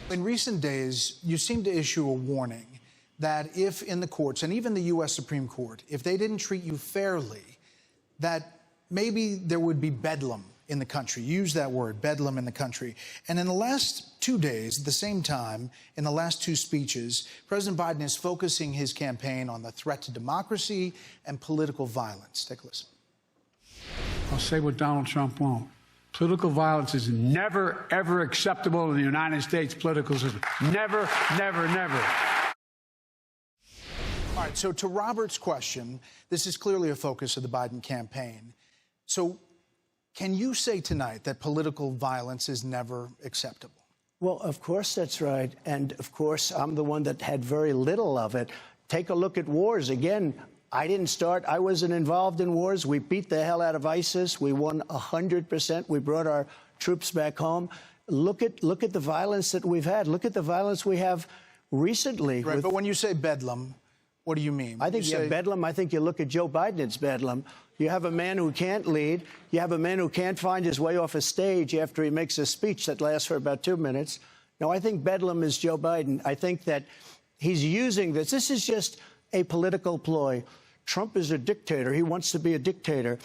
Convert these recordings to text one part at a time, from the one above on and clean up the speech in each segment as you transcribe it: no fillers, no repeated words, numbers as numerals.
In recent days, you seem to issue a warning that if in the courts, and even the U.S. Supreme Court, if they didn't treat you fairly, that maybe there would be bedlam in the country. Use that word, bedlam in the country. And in the last 2 days, at the same time, in the last two speeches, President Biden is focusing his campaign on the threat to democracy and political violence. Take a listen. I'll say what Donald Trump won't. Political violence is never, ever acceptable in the United States political system. Never, never, never. All right, so to Robert's question, this is clearly a focus of the Biden campaign. So can you say tonight that political violence is never acceptable? Well, of course that's right. And of course, I'm the one that had very little of it. Take a look at wars. Again, I didn't start. I wasn't involved in wars. We beat the hell out of ISIS. We won 100%. We brought our troops back home. Look at the violence that we've had. Look at the violence we have recently. Right, but when you say bedlam, what do you mean? I think you have bedlam. I think you look at Joe Biden, it's bedlam. You have a man who can't lead. You have a man who can't find his way off a stage after he makes a speech that lasts for about 2 minutes. No, I think bedlam is Joe Biden. I think that he's using this. This is just a political ploy. Trump is a dictator. He wants to be a dictator.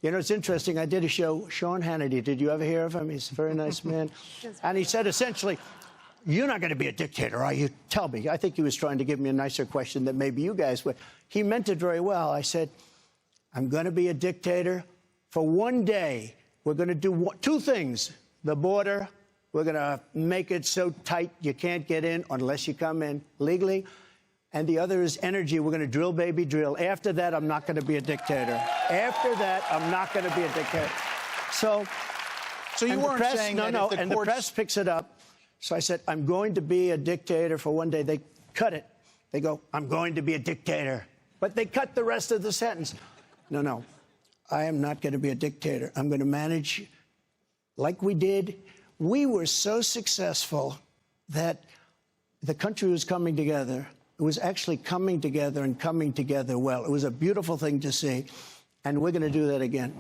You know, it's interesting. I did a show, Sean Hannity. Did you ever hear of him? He's a very nice man. And he said, essentially, you're not going to be a dictator, are you? Tell me. I think he was trying to give me a nicer question that maybe you guys would. He meant it very well. I said, I'm going to be a dictator for one day. We're going to do two things. The border, we're going to make it so tight you can't get in unless you come in legally. And the other is energy. We're going to drill, baby, drill. After that, I'm not going to be a dictator. After that, I'm not going to be a dictator. So you weren't saying that if the and the press picks it up. So I said, I'm going to be a dictator for one day. They cut it. They go, I'm going to be a dictator. But they cut the rest of the sentence. No, I am not going to be a dictator. I'm going to manage like we did. We were so successful that the country was coming together. It was actually coming together and coming together well. It was a beautiful thing to see, and we're going to do that again.